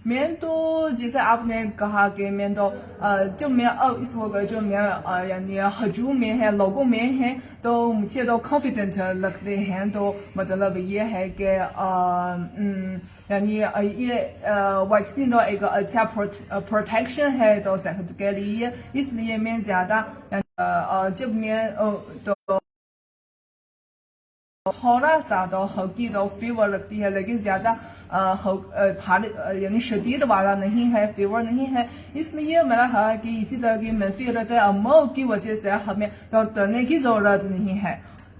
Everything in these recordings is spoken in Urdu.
میں تو جیسے آپ نے کہا کہ میں تو جب میں اب اس وقت جو میں یعنی ہجوم میں ہے لوگوں میں ہے تو مجھے تو کانفیڈنٹ لگتے ہیں تو مطلب یہ ہے کہ یعنی یہ ویکسین تو ایک اچھا پروٹیکشن ہے تو صحت کے لیے اس لیے میں زیادہ جب میں تو تھوڑا سا تو ہلکی تو فیور لگتی ہے لیکن زیادہ یعنی شدید والا نہیں ہے فیور نہیں ہے اس لیے میرا ہے کہ اسی طرح کی منفی رد عمل کی وجہ سے ہمیں تو ڈرنے کی ضرورت نہیں ہے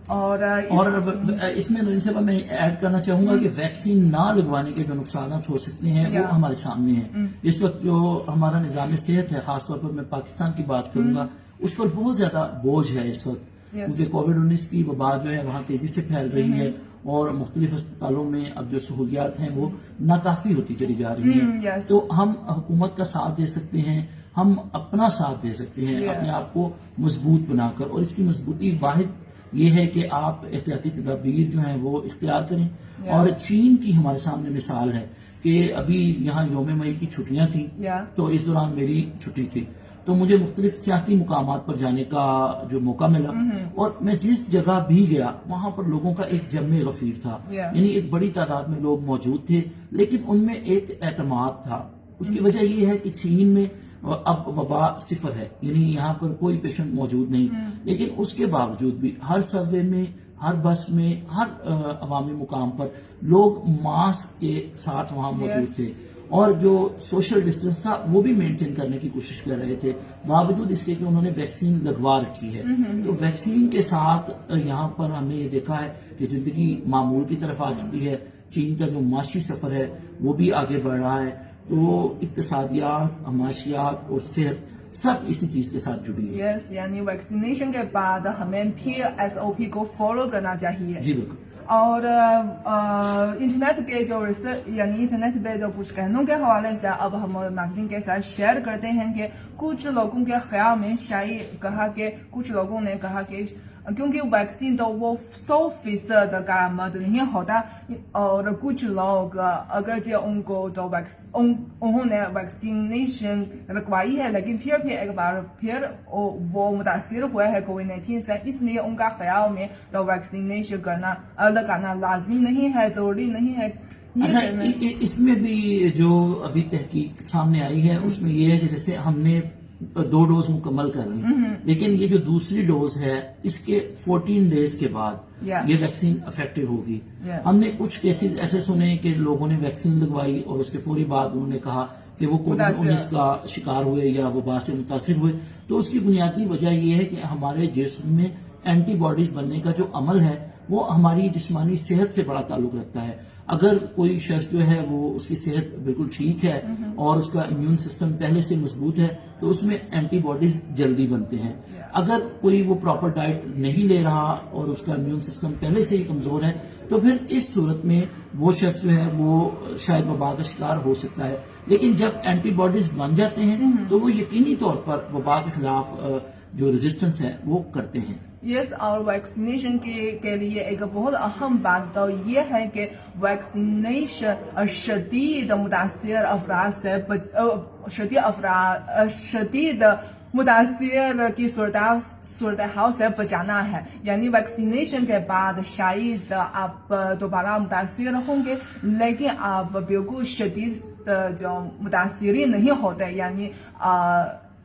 اور اس میں نورین صاحبہ میں ایڈ کرنا چاہوں گا کہ ویکسین نہ لگوانے کے جو نقصانات ہو سکتے ہیں وہ ہمارے سامنے ہیں اس وقت جو ہمارا نظام صحت ہے خاص طور پر میں پاکستان کی بات کروں گا اس پر بہت زیادہ بوجھ ہے اس وقت کیونکہ کووڈ-19 کی وبا جو ہے وہاں تیزی سے پھیل رہی ہے اور مختلف اسپتالوں میں اب جو سہولیات ہیں وہ ناکافی ہوتی چلی جا رہی ہیں تو ہم حکومت کا ساتھ دے سکتے ہیں ہم اپنا ساتھ دے سکتے ہیں اپنے آپ کو مضبوط بنا کر اور اس کی مضبوطی واحد یہ ہے کہ آپ احتیاطی تدابیر جو ہیں وہ اختیار کریں اور چین کی ہمارے سامنے مثال ہے کہ ابھی یہاں یوم مئی کی چھٹیاں تھیں تو اس دوران میری چھٹی تھی تو مجھے مختلف سیاحتی مقامات پر جانے کا جو موقع ملا اور میں جس جگہ بھی گیا وہاں پر لوگوں کا ایک جمع غفیر تھا یعنی ایک بڑی تعداد میں لوگ موجود تھے لیکن ان میں ایک اعتماد تھا اس کی وجہ یہ ہے کہ چین میں اب وبا صفر ہے یعنی یہاں پر کوئی پیشنٹ موجود نہیں لیکن اس کے باوجود بھی ہر سب وے میں ہر بس میں ہر عوامی مقام پر لوگ ماسک کے ساتھ وہاں موجود تھے اور جو سوشل ڈسٹنس تھا وہ بھی مینٹین کرنے کی کوشش کر رہے تھے باوجود اس کے کہ انہوں نے ویکسین لگوا رکھی ہے تو ویکسین کے ساتھ یہاں پر ہم نے یہ دیکھا ہے کہ زندگی معمول کی طرف آ چکی ہے چین کا جو معاشی سفر ہے وہ بھی آگے بڑھ رہا ہے تو اقتصادیات معاشیات اور صحت سب اسی چیز کے ساتھ جڑی ہے یعنی ویکسینیشن کے بعد ہمیں پھر SOP کو فالو کرنا چاہیے جی بالکل اور انٹرنیٹ کے جو یعنی انٹرنیٹ پہ جو کچھ کہنوں کے حوالے سے اب ہم ناظرین کے ساتھ شیئر کرتے ہیں کہ کچھ لوگوں کے خیال میں شاید کہا کہ کچھ لوگوں نے کہا کہ کیونکہ ویکسین تو وہ 100% کارآمد نہیں ہوتا اور کچھ لوگ اگرچہ ان کو تو انہوں نے ویکسینیشن رکھوائی ہے لیکن پھر ایک بار پھر وہ متاثر ہوئے ہیں کووڈ-19 سے اس لیے ان کا خیال میں تو ویکسینیشن لگانا لازمی نہیں ہے ضروری نہیں ہے اس میں بھی جو ابھی تحقیق سامنے آئی ہے اس میں یہ ہے کہ جیسے ہم نے 2 ڈوز مکمل کر لی لیکن یہ جو دوسری ڈوز ہے اس کے 14 ڈیز کے بعد یہ ویکسین افیکٹو ہوگی ہم نے کچھ کیسز ایسے سنے کہ لوگوں نے ویکسین لگوائی اور اس کے فوری بعد انہوں نے کہا کہ وہ کووڈ-19 کا شکار ہوئے یا وبا سے متاثر ہوئے تو اس کی بنیادی وجہ یہ ہے کہ ہمارے جسم میں اینٹی باڈیز بننے کا جو عمل ہے وہ ہماری جسمانی صحت سے بڑا تعلق رکھتا ہے اگر کوئی شخص جو ہے وہ اس کی صحت بالکل ٹھیک ہے اور اس کا امیون سسٹم پہلے سے مضبوط ہے تو اس میں اینٹی باڈیز جلدی بنتے ہیں اگر کوئی وہ پراپر ڈائٹ نہیں لے رہا اور اس کا امیون سسٹم پہلے سے ہی کمزور ہے تو پھر اس صورت میں وہ شخص جو ہے وہ شاید وبا کا شکار ہو سکتا ہے لیکن جب اینٹی باڈیز بن جاتے ہیں تو وہ یقینی طور پر وبا کے خلاف جو ریزسٹنس ہے وہ کرتے ہیں اور ویکسینیشن کے لیے ایک بہت اہم بات تو یہ ہے کہ ویکسینیشن شدید متاثر افراد سے شدید متاثر کی صورتحال سے بچانا ہے یعنی ویکسینیشن کے بعد شاید آپ دوبارہ متاثر ہوں گے لیکن آپ بالکل شدید جو متاثرین نہیں ہوتے یعنی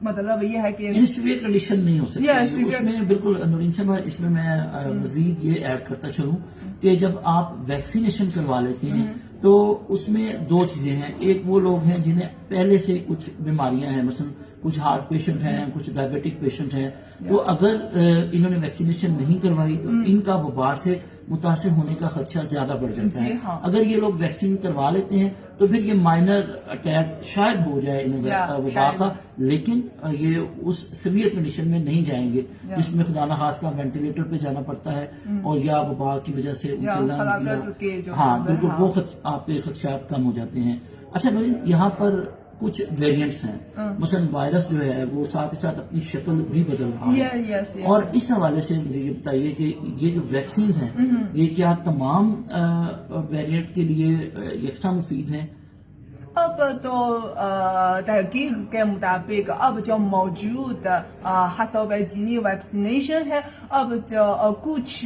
مطلب یہ ہے کہ سیویئر کنڈیشن نہیں ہو سکتی اس میں بالکل نورین صاحبہ اس میں مزید یہ ایڈ کرتا چلوں کہ جب آپ ویکسینیشن کروا لیتے ہیں تو اس میں 2 چیزیں ہیں ایک وہ لوگ ہیں جنہیں پہلے سے کچھ بیماریاں ہیں مثلا کچھ ہارٹ پیشنٹ ہیں کچھ ڈائبیٹک پیشنٹ ہیں تو اگر انہوں نے ویکسینیشن نہیں کروائی تو ان کا وبا سے متاثر ہونے کا خدشہ زیادہ بڑھ جاتا ہے اگر یہ لوگ ویکسین کروا لیتے ہیں تو پھر یہ مائنر اٹیک شاید ہو جائے انہیں وبا کا لیکن یہ اس سیویئر کنڈیشن میں نہیں جائیں گے جس میں خدا نخواستہ وینٹیلیٹر پہ جانا پڑتا ہے اور یا وبا کی وجہ سے ہاں بالکل وہ آپ کے خدشات کم ہو جاتے ہیں اچھا یہاں پر کچھ ویریئنٹس ہیں مثلا وائرس جو ہے وہ ساتھ ہی ساتھ اپنی شکل بھی بدل رہا ہے اور اس حوالے سے مجھے یہ بتائیے کہ یہ جو ویکسینز ہیں یہ کیا تمام ویریئنٹ کے لیے یکساں مفید ہیں اب تو تحقیق کے مطابق اب جو موجود حسب جینی ویکسینیشن ہے اب جو کچھ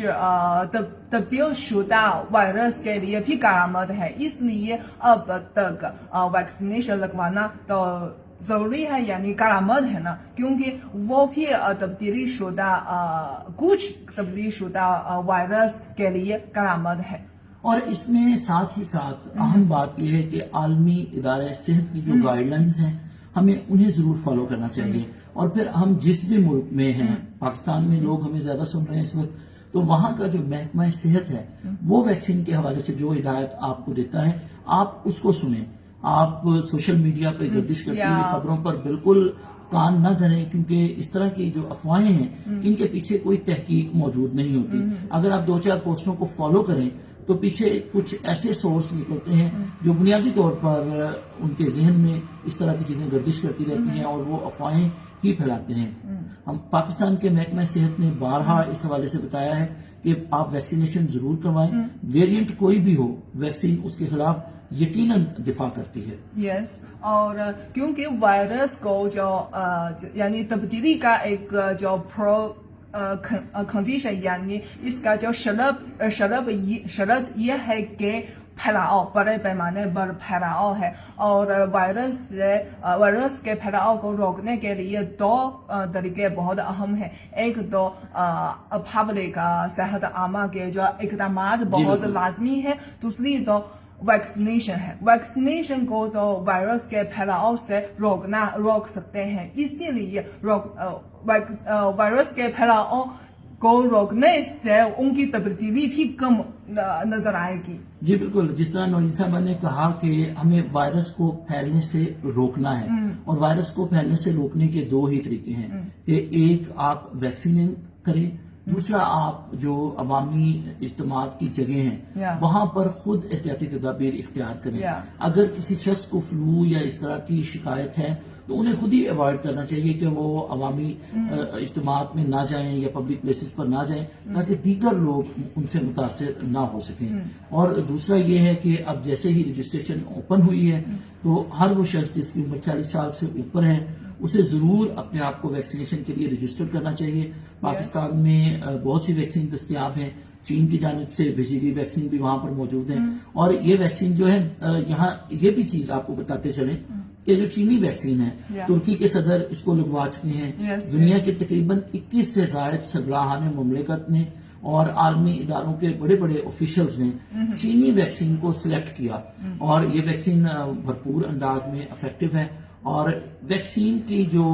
تبدیل شدہ وائرس کے لیے بھی کارآمد ہے. اس لیے اب تک ویکسینیشن لگوانا تو ضروری ہے یعنی کارآمد ہے نا, کیونکہ وہ بھی تبدیلی شدہ کچھ تبدیلی شدہ وائرس کے لیے کارآمد ہے. اور اس میں ساتھ ہی ساتھ اہم بات یہ ہے کہ عالمی ادارے صحت کی جو گائیڈ لائنز ہیں ہمیں انہیں ضرور فالو کرنا چاہیے. اور پھر ہم جس بھی ملک میں ہیں, پاکستان میں لوگ ہمیں زیادہ سن رہے ہیں اس وقت, تو وہاں کا جو محکمہ صحت ہے وہ ویکسین کے حوالے سے جو ہدایت آپ کو دیتا ہے آپ اس کو سنیں. آپ سوشل میڈیا پہ گردش کرتی ہوئی خبروں پر بالکل کان نہ دھریں, کیونکہ اس طرح کی جو افواہیں ہیں ان کے پیچھے کوئی تحقیق موجود نہیں ہوتی. اگر آپ 2-4 پوسٹوں کو فالو کریں تو پیچھے کچھ ایسے سورس نکلتے ہیں جو بنیادی طور پر ان کے ذہن میں اس طرح کی چیزیں گردش کرتی رہتی ہیں اور وہ افواہیں ہی پھیلاتے ہیں. ہم پاکستان کے محکمہ صحت نے بارہا اس حوالے سے بتایا ہے کہ آپ ویکسینیشن ضرور کروائیں. ویریئنٹ کوئی بھی ہو, ویکسین اس کے خلاف یقیناً دفاع کرتی ہے. یس, اور کیونکہ وائرس کو جو یعنی تبدیلی کا ایک جو کنڈیشن یعنی اس کا جو شرط یہ ہے کہ پھیلاؤ بڑے پیمانے پر پھیلاؤ ہے, اور وائرس کے پھیلاؤ کو روکنے کے لیے 2 طریقے بہت اہم ہیں. ایک تو پبلک صحت عامہ کے جو اقدامات بہت لازمی ہے, دوسری تو ویکسینیشن ہے. ویکسینیشن کو تو وائرس کے پھیلاؤ سے روک سکتے ہیں, اسی لیے وائرس کے پھیلاؤ کو روکنے سے ان کی تبدیلی بھی کم نظر آئے گی. جی بالکل, جس طرح نورین صاحبہ نے کہا کہ ہمیں وائرس کو پھیلنے سے روکنا ہے, اور وائرس کو پھیلنے سے روکنے کے 2 ہی طریقے ہیں کہ ایک آپ ویکسین کریں, دوسرا آپ جو عوامی اجتماعات کی جگہ ہیں وہاں پر خود احتیاطی تدابیر اختیار کریں. اگر کسی شخص کو فلو یا اس طرح کی شکایت ہے تو انہیں خود ہی اوائڈ کرنا چاہیے کہ وہ عوامی اجتماعات میں نہ جائیں یا پبلک پلیسز پر نہ جائیں, تاکہ دیگر لوگ ان سے متاثر نہ ہو سکیں. اور دوسرا یہ ہے کہ اب جیسے ہی رجسٹریشن اوپن ہوئی ہے تو ہر وہ شخص جس کی عمر 40 سال سے اوپر ہے اسے ضرور اپنے آپ کو ویکسینیشن کے لیے رجسٹر کرنا چاہیے. پاکستان میں بہت سی ویکسین دستیاب ہیں, چین کی جانب سے بھیجی گئی ویکسین بھی وہاں پر موجود ہیں. اور یہ ویکسین جو ہے یہاں یہ بھی چیز آپ کو بتاتے چلیں کہ جو چینی ویکسین ہے ترکی کے صدر اس کو لگوا چکے ہیں. دنیا کے تقریباً 21 سے زائد سربراہان مملکت نے اور عالمی اداروں کے بڑے بڑے آفیشلز نے چینی ویکسین کو سلیکٹ کیا, اور یہ ویکسین بھرپور انداز میں افیکٹو ہے. اور ویکسین کی جو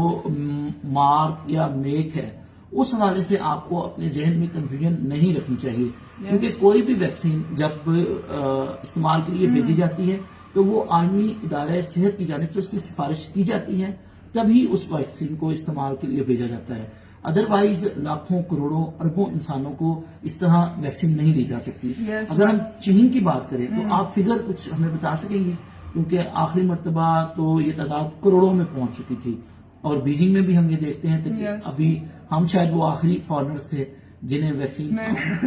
مارک یا میک ہے اس حوالے سے آپ کو اپنے ذہن میں کنفیوژن نہیں رکھنی چاہیے, کیونکہ کوئی بھی ویکسین جب استعمال کے لیے بھیجی جاتی ہے تو وہ عالمی ادارہ صحت کی جانب سے اس کی سفارش کی جاتی ہے, تبھی اس ویکسین کو استعمال کے لیے بھیجا جاتا ہے. ادروائز لاکھوں کروڑوں اربوں انسانوں کو اس طرح ویکسین نہیں دی جا سکتی. اگر ہم چین کی بات کریں تو آپ فگر کچھ ہمیں بتا سکیں گے, کیونکہ آخری مرتبہ تو یہ تعداد کروڑوں میں پہنچ چکی تھی, اور بیجنگ میں بھی ہم یہ دیکھتے ہیں کہ ابھی ہم شاید وہ آخری فارنرز تھے جنہیں ویکسین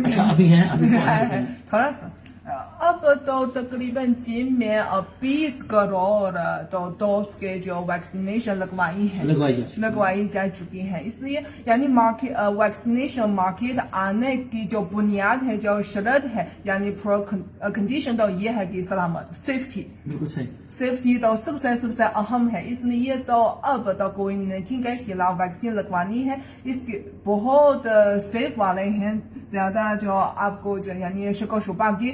اچھا ابھی ہیں تھوڑا سا. اب تو تقریباً چین میں 20 کروڑ تو ڈوز کے جو ویکسینیشن لگوائی جا چکی ہیں. اس لیے یعنی ویکسینیشن مارکیٹ آنے کی جو بنیاد ہے, جو شرط ہے, یعنی کنڈیشن تو یہ ہے کہ سلامت, سیفٹی. بالکل صحیح, سیفٹی تو سب سے اہم ہے. اس لیے تو اب تو کووڈ-19 کے خلاف ویکسین لگوانی ہے. اس کے بہت سیف والے ہیں, زیادہ جو آپ کو یعنی شک و شبہ کی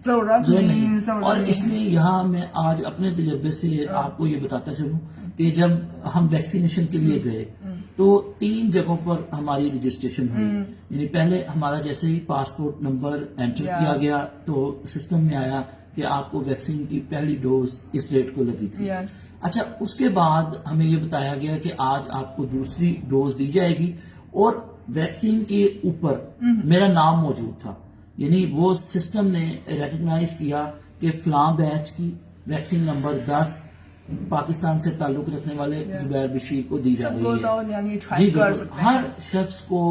ضرورت نہیں. اور اس میں یہاں میں آج اپنے تجربے سے آپ کو یہ بتاتا چلوں کہ جب ہم ویکسینیشن کے لیے گئے تو 3 جگہوں پر ہماری رجسٹریشن ہوئی. یعنی پہلے ہمارا جیسے ہی پاسپورٹ نمبر انٹر کیا گیا تو سسٹم میں آیا کہ آپ کو ویکسین کی پہلی ڈوز اس ڈیٹ کو لگی تھی. اچھا, اس کے بعد ہمیں یہ بتایا گیا کہ آج آپ کو دوسری ڈوز دی جائے گی, اور ویکسین کے اوپر میرا نام موجود تھا. یعنی وہ سسٹم نے ریکگنائز کیا کہ فلاں بیچ کی ویکسین نمبر 10 پاکستان سے تعلق رکھنے والے زبیر بشیر کو دی جا رہی ہے. جی بالکل, ہر شخص کو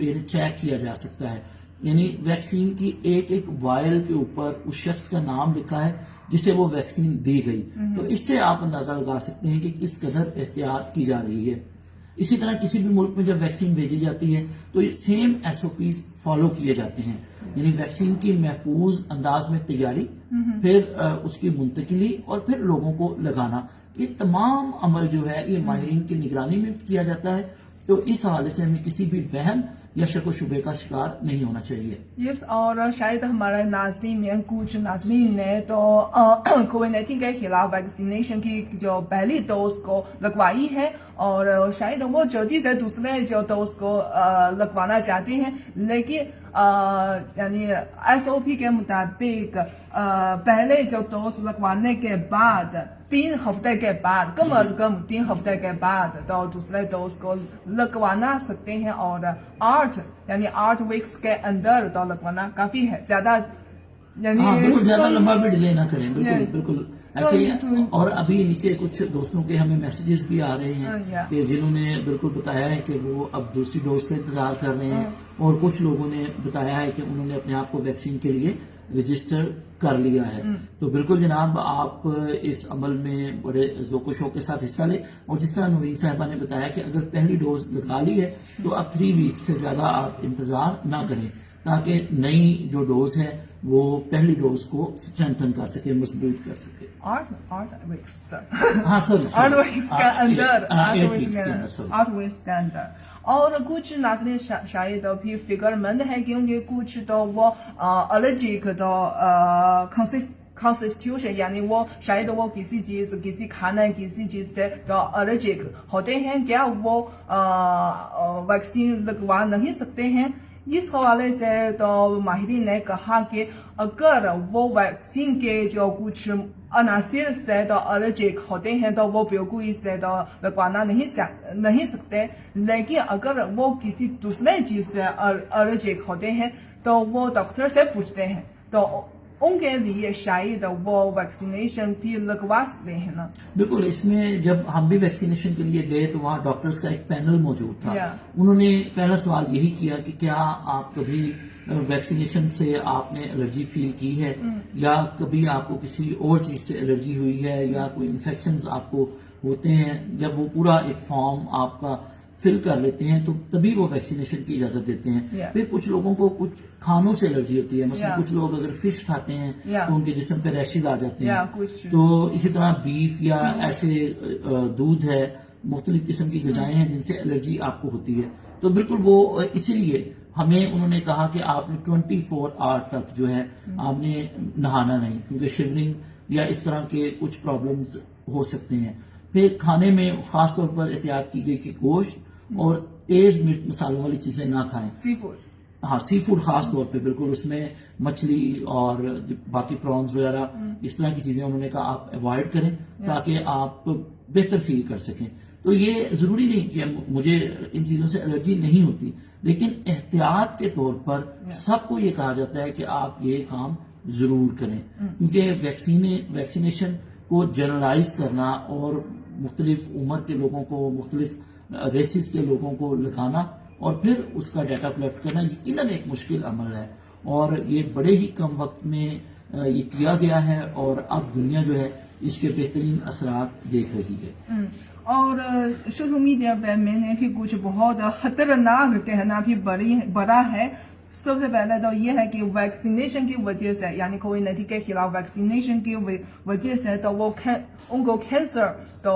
یعنی چیک کیا جا سکتا ہے. یعنی ویکسین کی ایک ایک وائل کے اوپر اس شخص کا نام لکھا ہے جسے وہ ویکسین دی گئی. تو اس سے آپ اندازہ لگا سکتے ہیں کہ کس قدر احتیاط کی جا رہی ہے. اسی طرح کسی بھی ملک میں جب ویکسین بھیجی جاتی ہے تو یہ سیم SOPs فالو کیے جاتے ہیں. یعنی ویکسین کی محفوظ انداز میں تیاری، پھر اس کی منتقلی اور پھر لوگوں کو لگانا، یہ تمام عمل جو ہے یہ ماہرین کی نگرانی میں کیا جاتا ہے. تو اس حوالے سے ہمیں کسی بھی وہم یا شک و شبے کا شکار نہیں ہونا چاہیے. یس، اور شاید ہمارے ناظرین میں کچھ ناظرین نے تو کووڈ-19 کے خلاف ویکسینیشن کی جو پہلی ڈوز کو لگوائی ہے اور شاید وہ جلدی سے دوسرے جو ڈوز کو لگوانا چاہتے ہیں، لیکن یعنی SOP کے مطابق پہلے جو ڈوز لگوانے کے بعد 3 ہفتے کے بعد، کم از کم 3 ہفتے کے بعد تو دوسرے ڈوز کو لگوانا سکتے ہیں، اور 8 ویکس کے اندر تو لگوانا کافی ہے. زیادہ یعنی بالکل زیادہ لمبا بھی ڈیلے نہ کریں. بالکل ایسے ہی. اور ابھی نیچے کچھ دوستوں کے ہمیں میسیجز بھی آ رہے ہیں کہ جنہوں نے بالکل بتایا ہے کہ وہ اب دوسری ڈوز کا انتظار کر رہے ہیں، اور کچھ لوگوں نے بتایا ہے کہ انہوں نے اپنے آپ کو ویکسین کے لیے رجسٹر کر لیا ہے. تو بالکل جناب، آپ اس عمل میں بڑے ذوق و شوق کے ساتھ حصہ لیں. اور جس طرح نوین صاحبہ نے بتایا کہ اگر پہلی ڈوز لگا لی ہے تو اب 3 ویک سے زیادہ آپ انتظار نہ کریں، تاکہ نئی جو ڈوز ہے وہ پہلی ڈوز کو اسٹرینتھن کر سکے، مضبوط کر سکے. 8 ویکس ہاں سوری 8 ویکس کے اندر 8 ویکس کے اندر 8 ویکس کے اندر. اور کچھ ناظرین شاید بھی فکر مند ہے کیونکہ کچھ تو وہ الرجک تو کانسٹیٹیوشن، یعنی وہ شاید وہ کسی چیز، کسی کھانا، کسی چیز سے تو الرجک ہوتے ہیں، کیا وہ ویکسین لگوا نہیں سکتے ہیں؟ اس حوالے سے تو ماہرین نے کہا کہ اگر وہ ویکسین کے جو کچھ عناصر سے تو الرجک ہوتے ہیں تو وہ بالکل اس سے تو لگوانا نہیں سکتے، لیکن اگر وہ کسی دوسرے چیز سے الرجک ہوتے ہیں تو وہ ڈاکٹر سے پوچھتے ہیں، تو ان کے لیے شاید وہ ویکسینیشن بھی لگوا سکتے ہیں نا. بالکل. اس میں جب ہم بھی ویکسینیشن کے لیے گئے تو وہاں ڈاکٹرز کا ایک پینل موجود تھا. انہوں نے پہلا سوال یہی کیا کہ کیا آپ کبھی ویکسینیشن سے آپ نے الرجی فیل کی ہے، یا کبھی آپ کو کسی اور چیز سے الرجی ہوئی ہے، یا کوئی انفیکشنز آپ کو ہوتے ہیں. جب وہ پورا ایک فارم آپ کا فل کر لیتے ہیں تو تبھی وہ ویکسینیشن کی اجازت دیتے ہیں. پھر کچھ لوگوں کو کچھ کھانوں سے الرجی ہوتی ہے، مثلا کچھ لوگ اگر فش کھاتے ہیں تو ان کے جسم پہ ریشز آ جاتے ہیں. تو اسی طرح بیف یا ایسے دودھ ہے، مختلف قسم کی غذائیں ہیں جن سے الرجی آپ کو ہوتی ہے. تو بالکل وہ اسی لیے ہمیں انہوں نے کہا کہ آپ نے 24 آور تک جو ہے آپ نے نہانا نہیں، کیونکہ شیورنگ یا اس طرح کے کچھ پرابلمز ہو سکتے ہیں. پھر کھانے میں خاص طور پر احتیاط کی گئی کہ گوشت اور تیز مرچ مسالوں والی چیزیں نہ کھائیں. سی فوڈ خاص طور پہ بالکل اس میں مچھلی اور باقی پرانز وغیرہ اس طرح کی چیزیں انہوں نے کہا آپ اوائڈ کریں تاکہ آپ بہتر فیل کر سکیں. تو یہ ضروری نہیں کہ مجھے ان چیزوں سے الرجی نہیں ہوتی، لیکن احتیاط کے طور پر سب کو یہ کہا جاتا ہے کہ آپ یہ کام ضرور کریں، کیونکہ ویکسینیشن کو جنرلائز کرنا اور مختلف عمر کے لوگوں کو، مختلف ریسز کے لوگوں کو لگانا اور پھر اس کا ڈیٹا کلیکٹ کرنا یقیناً ایک مشکل عمل ہے، اور یہ بڑے ہی کم وقت میں یہ کیا گیا ہے، اور اب دنیا جو ہے اس کے بہترین اثرات دیکھ رہی ہے. اور سوشل میڈیا پہ میں نے بھی کچھ بہت خطرناک کہنا بھی بڑا ہے. سب سے پہلے تو یہ ہے کہ ویکسینیشن کی وجہ سے، یعنی کووڈ-19 کے خلاف ویکسینیشن کی وجہ سے تو وہ ان کو کینسر تو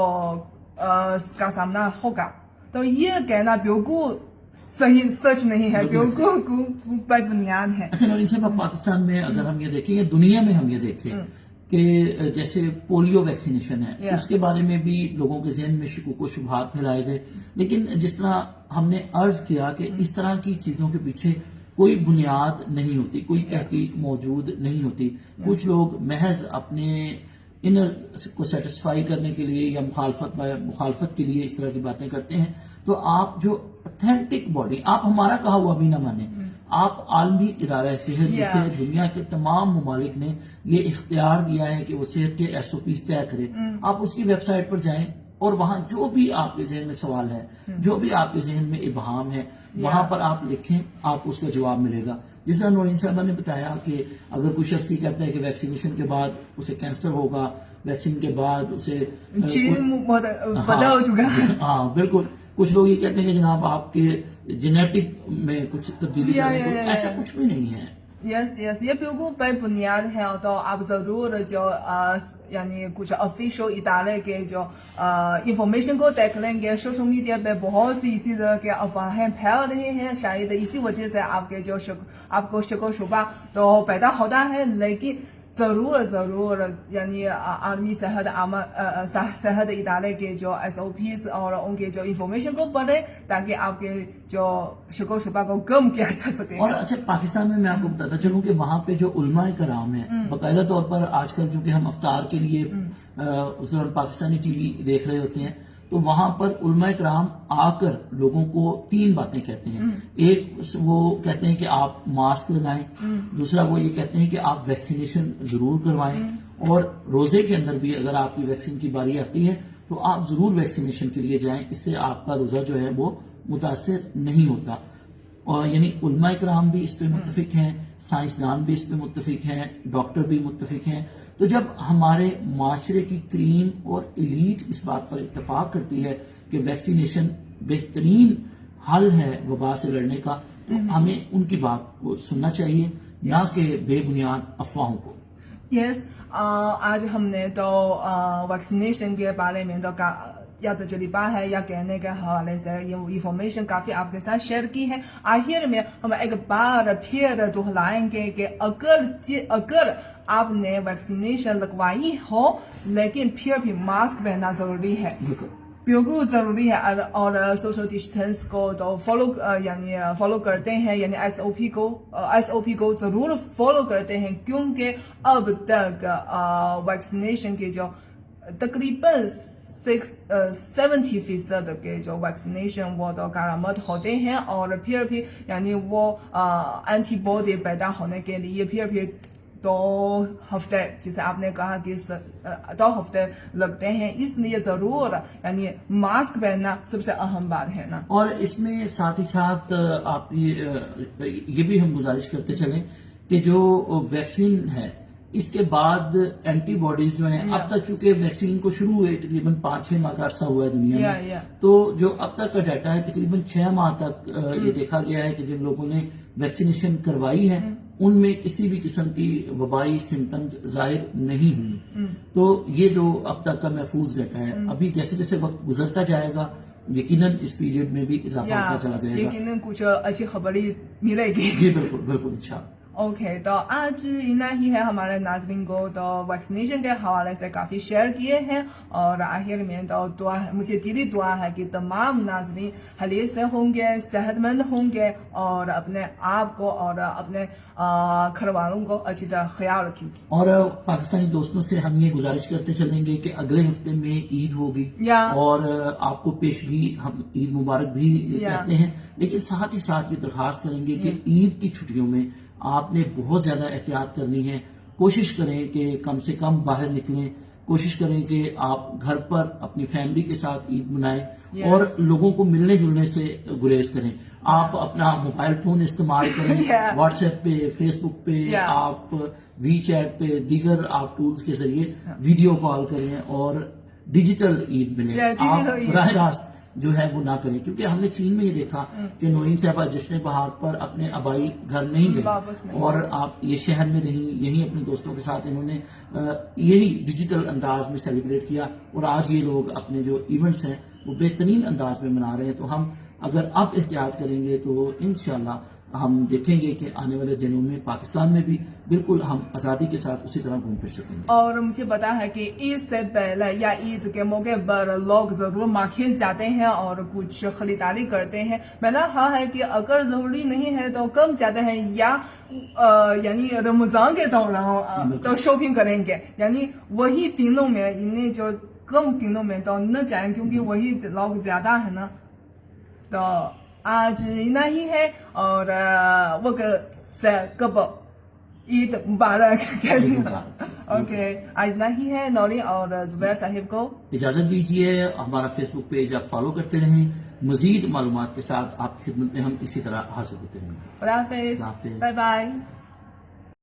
کا سامنا ہوگا. تو یہ کہنا بالکل صحیح سچ نہیں ہے، بالکل بے بنیاد ہے. اچھا نوین صاحب، پاکستان میں اگر ہم یہ دیکھیں یا دنیا میں ہم یہ دیکھیں کہ جیسے پولیو ویکسینیشن ہے، اس کے بارے میں بھی لوگوں کے ذہن میں شکوک و شبہات پھیلائے گئے، لیکن جس طرح ہم نے عرض کیا کہ اس طرح کی چیزوں کے پیچھے کوئی بنیاد نہیں ہوتی، کوئی تحقیق موجود نہیں ہوتی. کچھ لوگ محض اپنے انر کو سیٹسفائی کرنے کے لیے یا مخالفت کے لیے اس طرح کی باتیں کرتے ہیں. تو آپ جو اتھینٹک باڈی، آپ ہمارا کہا ہوا بھی نہ مانیں، آپ عالمی ادارہ صحت جسے دنیا کے تمام ممالک نے یہ اختیار دیا ہے کہ وہ صحت کے SOPs طے کرے، آپ اس کی ویب سائٹ پر جائیں، اور وہاں جو بھی آپ کے ذہن میں سوال ہے, جو بھی آپ کے ذہن میں ابہام ہے, وہاں پر آپ لکھیں, آپ اس کا جواب ملے گا. جس طرح نورین صاحبہ نے بتایا کہ اگر کوئی شخص یہ کہتا ہے کہ ویکسینیشن کے بعد اسے کینسر ہوگا, ویکسین کے بعد اسے بہت بڑا ہو چکا ہے. ہاں بالکل, کچھ لوگ یہ کہتے ہیں کہ جناب آپ کے جینیٹک میں کچھ تبدیلی کرنے کو, ایسا کچھ بھی نہیں ہے. یس یہ بالکل بے بنیاد ہے. تو آپ ضرور جو یعنی کچھ آفیشل ادارے کے جو انفارمیشن کو دیکھ لیں گے. سوشل میڈیا پہ بہت سی اسی طرح کے افواہیں پھیل رہی ہیں, شاید اسی وجہ سے آپ کے جو آپ کو شک و شبہ تو پیدا ہوتا ہے. لیکن ضرور یعنی عالمی صحت ادارے کے جو SOPs اور ان کے جو انفارمیشن کو پڑھیں تاکہ آپ کے جو شک و شبہ کو کم کیا جا سکے. اور اچھا, پاکستان میں آپ کو بتاتا چلوں کہ وہاں پہ جو علماء کرام ہیں, باقاعدہ طور پر آج کل چونکہ ہم افطار کے لیے اس دوران پاکستانی ٹی وی دیکھ رہے ہوتے ہیں, تو وہاں پر علماء کرام آ کر لوگوں کو 3 باتیں کہتے ہیں. ایک وہ کہتے ہیں کہ آپ ماسک لگائیں, دوسرا وہ یہ کہتے ہیں کہ آپ ویکسینیشن ضرور کروائیں, اور روزے کے اندر بھی اگر آپ کی ویکسین کی باری آتی ہے تو آپ ضرور ویکسینیشن کے لیے جائیں, اس سے آپ کا روزہ جو ہے وہ متاثر نہیں ہوتا. اور یعنی علماء کرام بھی اس پہ متفق ہیں, سائنسدان بھی اس پہ متفق ہیں, ڈاکٹر بھی متفق ہیں. تو جب ہمارے معاشرے کی کریم اور ایلیٹ اس بات پر اتفاق کرتی ہے کہ ویکسینیشن بہترین حل ہے وبا سے لڑنے کا, تو ہمیں ان کی بات کو سننا چاہیے, نہ کہ بے بنیاد افواہوں کو. یس آج ہم نے تو ویکسینیشن کے بارے میں تو یا تجربہ ہے یا کہنے کے حوالے سے یہ انفارمیشن کافی آپ کے ساتھ شیئر کی ہے. آخر میں ہم ایک بار پھر دہرائیں گے کہ اگر آپ نے ویکسینیشن لگوائی ہو لیکن پھر بھی ماسک پہننا ضروری ہے, بالکل ضروری ہے. اور سوشل ڈسٹینس کو تو فالو کرتے ہیں, یعنی SOP کو ضرور فالو کرتے ہیں, کیونکہ اب تک ویکسینیشن کے جو تقریباً 70% کے جو ویکسینیشن وہ تو کارآمد ہوتے ہیں, اور پھر بھی یعنی وہ اینٹی باڈی پیدا ہونے کے لیے پھر بھی 2 ہفتے, جسے آپ نے کہا کہ 2 ہفتے لگتے ہیں. اس لیے ضرور یعنی ماسک پہننا سب سے اہم بات ہے نا. اور اس میں ساتھ ہی ساتھ آپ یہ بھی ہم گزارش کرتے چلیں کہ جو ویکسین ہے اس کے بعد اینٹی باڈیز جو ہیں, اب تک چونکہ ویکسین کو شروع ہوئے تقریباً 5-6 ماہ کا عرصہ ہوا ہے دنیا میں, تو جو اب تک کا ڈیٹا ہے تقریباً 6 ماہ تک یہ دیکھا گیا ہے کہ جن لوگوں نے ویکسینیشن کروائی ہے ان میں کسی بھی قسم کی وبائی سمٹمز ظاہر نہیں ہوئی. تو یہ جو اب تک کا محفوظ ڈیٹا ہے, ابھی جیسے جیسے وقت گزرتا جائے گا یقیناً اس پیریڈ میں بھی اضافہ ہوتا چلا جائے گا, یقیناً کچھ اچھی خبریں ملے گی. جی بالکل انشاءاللہ. اوکے, تو آج اتنا ہی ہے. ہمارے ناظرین کو تو ویکسینیشن کے حوالے سے کافی شیئر کیے ہیں, اور آخر میں تو مجھے دلی دعا ہے کہ تمام ناظرین خیریت سے ہوں گے, صحت مند ہوں گے, اور اپنے آپ کو اور اپنے گھر والوں کو اچھی طرح خیال رکھیں. اور پاکستانی دوستوں سے ہم یہ گزارش کرتے چلیں گے کہ اگلے ہفتے میں عید ہوگی, اور آپ کو پیشگی ہم عید مبارک بھی کہتے ہیں, لیکن ساتھ ہی ساتھ یہ درخواست کریں گے کہ عید کی چھٹیوں میں آپ نے بہت زیادہ احتیاط کرنی ہے. کوشش کریں کہ کم سے کم باہر نکلیں, کوشش کریں کہ آپ گھر پر اپنی فیملی کے ساتھ عید منائیں, اور لوگوں کو ملنے جلنے سے گریز کریں. آپ اپنا موبائل فون استعمال کریں, واٹس ایپ پہ, فیس بک پہ, آپ وی چیٹ پہ, دیگر آپ ٹولز کے ذریعے ویڈیو کال کریں اور ڈیجیٹل عید منائیں. آپ براہ راست جو ہے وہ نہ کریں, کیونکہ ہم نے چین میں یہ دیکھا کہ نورین صاحبہ جشن بہار پر اپنے آبائی گھر نہیں گئے, اور آپ یہ شہر میں رہیں, یہیں اپنے دوستوں کے ساتھ انہوں نے یہی ڈیجیٹل انداز میں سیلیبریٹ کیا, اور آج یہ لوگ اپنے جو ایونٹس ہیں وہ بہترین انداز میں منا رہے ہیں. تو ہم اگر اب احتیاط کریں گے تو انشاءاللہ ہم دیکھیں گے کہ آنے والے دنوں میں پاکستان میں بھی بالکل ہم آزادی کے ساتھ اسی طرح گھوم پھر سکیں گے. اور مجھے پتا ہے کہ عید سے پہلے یا عید کے موقع پر لوگ ضرور مارکیٹ جاتے ہیں اور کچھ خریداری کرتے ہیں. میں نے کہا ہے کہ اگر ضروری نہیں ہے تو کم جاتے ہیں, یا یعنی رمضان کے دوران تو شاپنگ کریں گے, یعنی وہی دنوں میں, انہیں جو کم دنوں میں تو نہ جائیں کیونکہ وہی لوگ زیادہ ہے نا. تو آج اتنا ہی ہے, اور وقت سے قبل عید مبارک. اوکے آج اتنا ہی ہے نوری اور زبیر صاحب کو اجازت دیجیے. ہمارا فیس بک پیج آپ فالو کرتے رہیں. مزید معلومات کے ساتھ آپ کی خدمت میں ہم اسی طرح حاضر ہوتے رہیں گے. خدا حافظ اللہ حافظ. Bye bye.